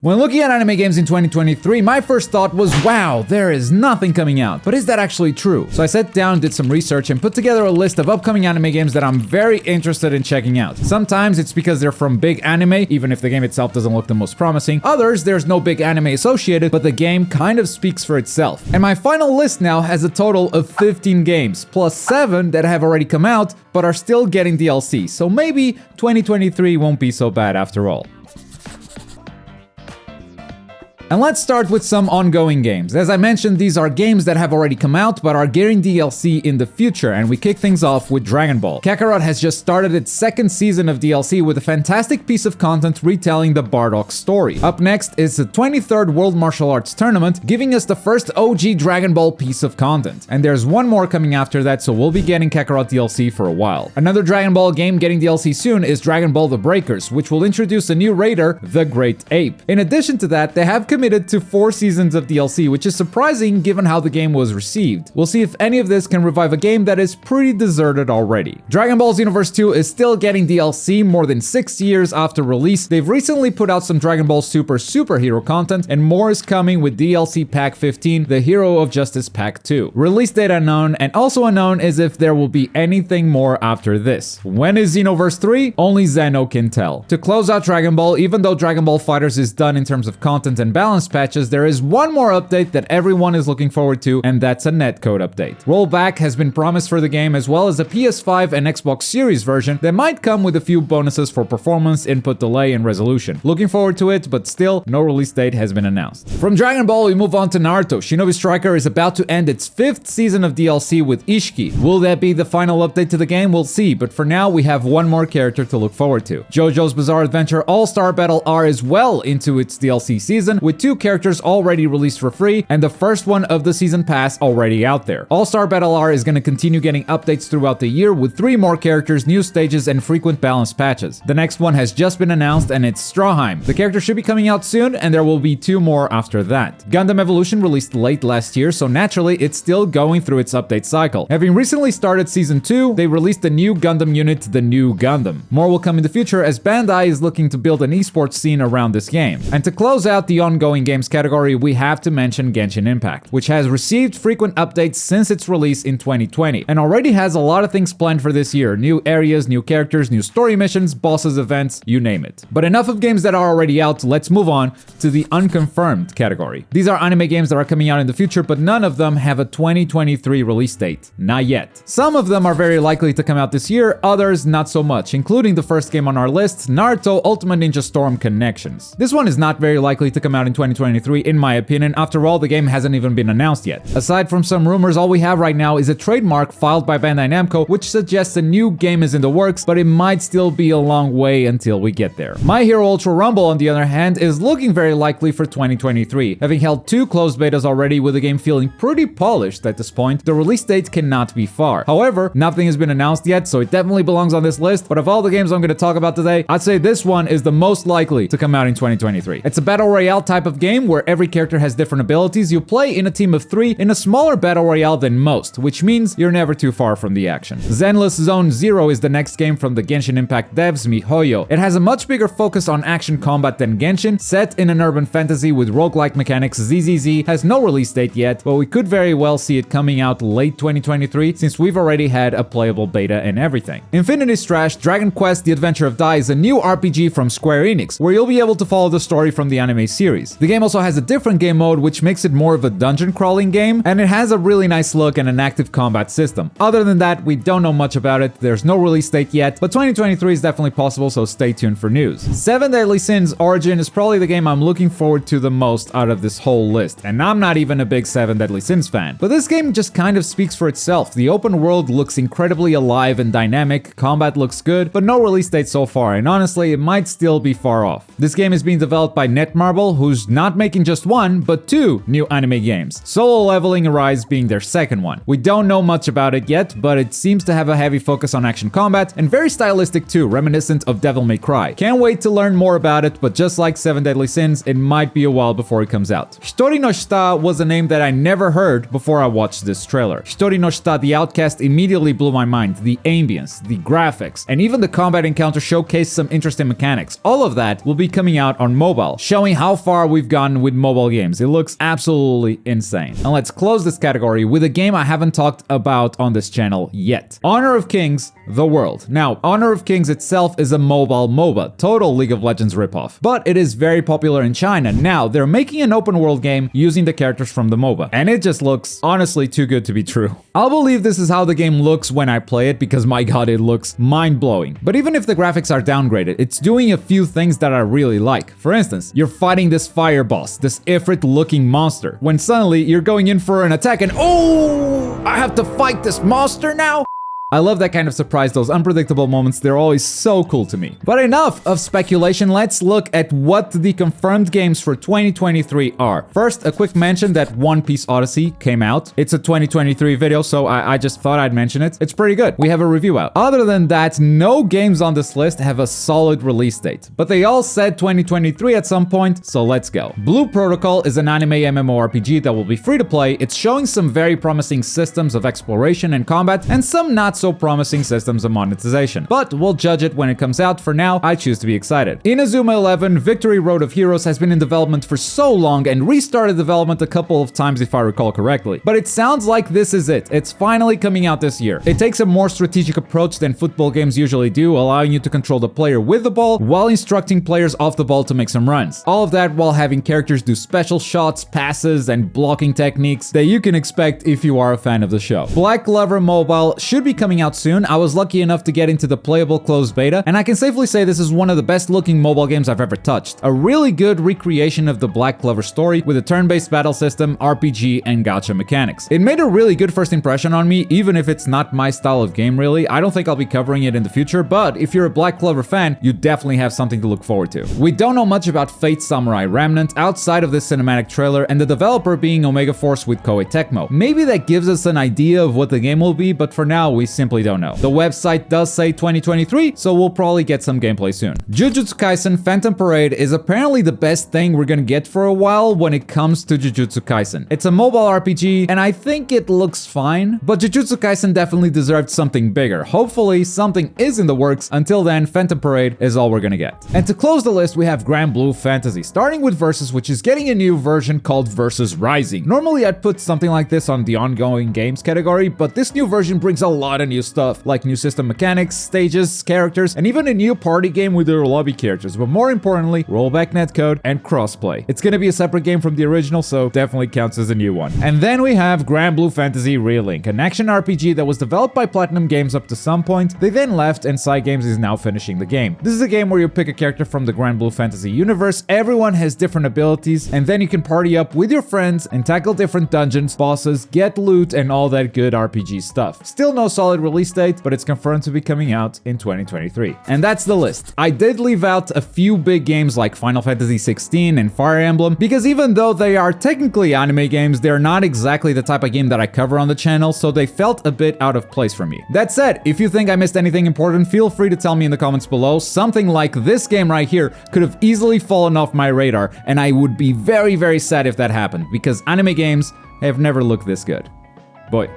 When looking at anime games in 2023, my first thought was, wow, there is nothing coming out. But is that actually true? So I sat down, did some research, and put together a list of upcoming anime games that I'm very interested in checking out. Sometimes it's because they're from big anime, even if the game itself doesn't look the most promising. Others, there's no big anime associated, but the game kind of speaks for itself. And my final list now has a total of 15 games, plus 7 that have already come out, but are still getting DLC. So maybe 2023 won't be so bad after all. And let's start with some ongoing games. As I mentioned, these are games that have already come out but are getting DLC in the future, and we kick things off with Dragon Ball. Kakarot has just started its second season of DLC with a fantastic piece of content retelling the Bardock story. Up next is the 23rd World Martial Arts Tournament, giving us the first OG Dragon Ball piece of content. And there's one more coming after that, so we'll be getting Kakarot DLC for a while. Another Dragon Ball game getting DLC soon is Dragon Ball The Breakers, which will introduce a new raider, the Great Ape. In addition to that, they have committed to 4 seasons of DLC, which is surprising given how the game was received. We'll see if any of this can revive a game that is pretty deserted already. Dragon Ball Xenoverse 2 is still getting DLC more than 6 years after release. They've recently put out some Dragon Ball Super superhero content, and more is coming with DLC Pack 15, the Hero of Justice Pack 2. Release date unknown, and also unknown is if there will be anything more after this. When is Xenoverse 3? Only Zeno can tell. To close out Dragon Ball, even though Dragon Ball FighterZ is done in terms of content and balance patches, there is one more update that everyone is looking forward to, and that's a netcode update. Rollback has been promised for the game, as well as a PS5 and Xbox Series version that might come with a few bonuses for performance, input delay, and resolution. Looking forward to it, but still, no release date has been announced. From Dragon Ball, we move on to Naruto. Shinobi Striker is about to end its 5th season of DLC with Ishiki. Will that be the final update to the game? We'll see, but for now, we have one more character to look forward to. JoJo's Bizarre Adventure All-Star Battle R is well into its DLC season, with 2 characters already released for free, and the first one of the season pass already out there. All-Star Battle R is going to continue getting updates throughout the year with 3 more characters, new stages, and frequent balance patches. The next one has just been announced, and it's Stroheim. The character should be coming out soon, and there will be 2 more after that. Gundam Evolution released late last year, so naturally it's still going through its update cycle. Having recently started Season 2, they released a new Gundam unit, the New Gundam. More will come in the future as Bandai is looking to build an esports scene around this game. And to close out the ongoing games category, we have to mention Genshin Impact, which has received frequent updates since its release in 2020, and already has a lot of things planned for this year. New areas, new characters, new story missions, bosses, events, you name it. But enough of games that are already out, let's move on to the unconfirmed category. These are anime games that are coming out in the future, but none of them have a 2023 release date. Not yet. Some of them are very likely to come out this year, others not so much, including the first game on our list, Naruto Ultimate Ninja Storm Connections. This one is not very likely to come out in 2023 in my opinion. After all, the game hasn't even been announced yet. Aside from some rumors, all we have right now is a trademark filed by Bandai Namco, which suggests a new game is in the works, but it might still be a long way until we get there. My Hero Ultra Rumble, on the other hand, is looking very likely for 2023. Having held 2 closed betas already, with the game feeling pretty polished at this point, the release date cannot be far. However, nothing has been announced yet, so it definitely belongs on this list, but of all the games I'm going to talk about today, I'd say this one is the most likely to come out in 2023. It's a battle royale type of game where every character has different abilities. You play in a team of 3 in a smaller battle royale than most, which means you're never too far from the action. Zenless Zone Zero is the next game from the Genshin Impact devs MiHoYo. It has a much bigger focus on action combat than Genshin, set in an urban fantasy with roguelike mechanics. ZZZ has no release date yet, but we could very well see it coming out late 2023 since we've already had a playable beta and everything. Infinity Strash Dragon Quest The Adventure of Dai is a new RPG from Square Enix, where you'll be able to follow the story from the anime series. The game also has a different game mode, which makes it more of a dungeon crawling game, and it has a really nice look and an active combat system. Other than that, we don't know much about it. There's no release date yet, but 2023 is definitely possible, so stay tuned for news. 7 Deadly Sins Origin is probably the game I'm looking forward to the most out of this whole list, and I'm not even a big 7 Deadly Sins fan. But this game just kind of speaks for itself. The open world looks incredibly alive and dynamic, combat looks good, but no release date so far, and honestly, it might still be far off. This game is being developed by Netmarble, whose studios not making just one, but two new anime games. Solo Leveling Arise being their second one. We don't know much about it yet, but it seems to have a heavy focus on action combat and very stylistic too, reminiscent of Devil May Cry. Can't wait to learn more about it, but just like Seven Deadly Sins, it might be a while before it comes out. Hitori no Shita was a name that I never heard before I watched this trailer. Hitori no Shita, the Outcast, immediately blew my mind. The ambience, the graphics, and even the combat encounter showcased some interesting mechanics. All of that will be coming out on mobile, showing how far we've gotten with mobile games. It looks absolutely insane. And let's close this category with a game I haven't talked about on this channel yet. Honor of Kings: The World. Now, Honor of Kings itself is a mobile MOBA, total League of Legends ripoff, but it is very popular in China. Now, they're making an open world game using the characters from the MOBA, and it just looks honestly too good to be true. I'll believe this is how the game looks when I play it because my god, it looks mind-blowing. But even if the graphics are downgraded, it's doing a few things that I really like. For instance, you're fighting this fire boss, this Ifrit-looking monster, when suddenly you're going in for an attack and oh, I have to fight this monster now? I love that kind of surprise, those unpredictable moments, they're always so cool to me. But enough of speculation, let's look at what the confirmed games for 2023 are. First, a quick mention that One Piece Odyssey came out. It's a 2023 video, so I just thought I'd mention it. It's pretty good. We have a review out. Other than that, no games on this list have a solid release date, but they all said 2023 at some point, so let's go. Blue Protocol is an anime MMORPG that will be free to play. It's showing some very promising systems of exploration and combat, and some not so promising systems of monetization, but we'll judge it when it comes out. For now, I choose to be excited. Inazuma 11 Victory Road of Heroes has been in development for so long and restarted development a couple of times if I recall correctly, but it sounds like this is it. It's finally coming out this year. It takes a more strategic approach than football games usually do, allowing you to control the player with the ball while instructing players off the ball to make some runs. All of that while having characters do special shots, passes, and blocking techniques that you can expect if you are a fan of the show. Black Clover Mobile should be coming out soon. I was lucky enough to get into the playable closed beta, and I can safely say this is one of the best looking mobile games I've ever touched. A really good recreation of the Black Clover story with a turn-based battle system, RPG, and gacha mechanics. It made a really good first impression on me, even if it's not my style of game really. I don't think I'll be covering it in the future, but if you're a Black Clover fan, you definitely have something to look forward to. We don't know much about Fate Samurai Remnant outside of this cinematic trailer, and the developer being Omega Force with Koei Tecmo. Maybe that gives us an idea of what the game will be, but for now, we simply don't know. The website does say 2023, so we'll probably get some gameplay soon. Jujutsu Kaisen Phantom Parade is apparently the best thing we're gonna get for a while when it comes to Jujutsu Kaisen. It's a mobile RPG, and I think it looks fine, but Jujutsu Kaisen definitely deserved something bigger. Hopefully, something is in the works. Until then, Phantom Parade is all we're gonna get. And to close the list, we have Grand Blue Fantasy, starting with Versus, which is getting a new version called Versus Rising. Normally, I'd put something like this on the ongoing games category, but this new version brings a lot of new stuff, like new system mechanics, stages, characters, and even a new party game with their lobby characters, but more importantly, rollback netcode and crossplay. It's gonna be a separate game from the original, so definitely counts as a new one. And then we have Grand Blue Fantasy Relink, an action RPG that was developed by Platinum Games up to some point. They then left, and Psy Games is now finishing the game. This is a game where you pick a character from the Grand Blue Fantasy universe, everyone has different abilities, and then you can party up with your friends and tackle different dungeons, bosses, get loot, and all that good RPG stuff. Still no solid release date, but it's confirmed to be coming out in 2023. And that's the list. I did leave out a few big games like Final Fantasy 16 and Fire Emblem, because even though they are technically anime games, they're not exactly the type of game that I cover on the channel, so they felt a bit out of place for me. That said, if you think I missed anything important, feel free to tell me in the comments below. Something like this game right here could have easily fallen off my radar, and I would be very, very sad if that happened, because anime games have never looked this good. Boy.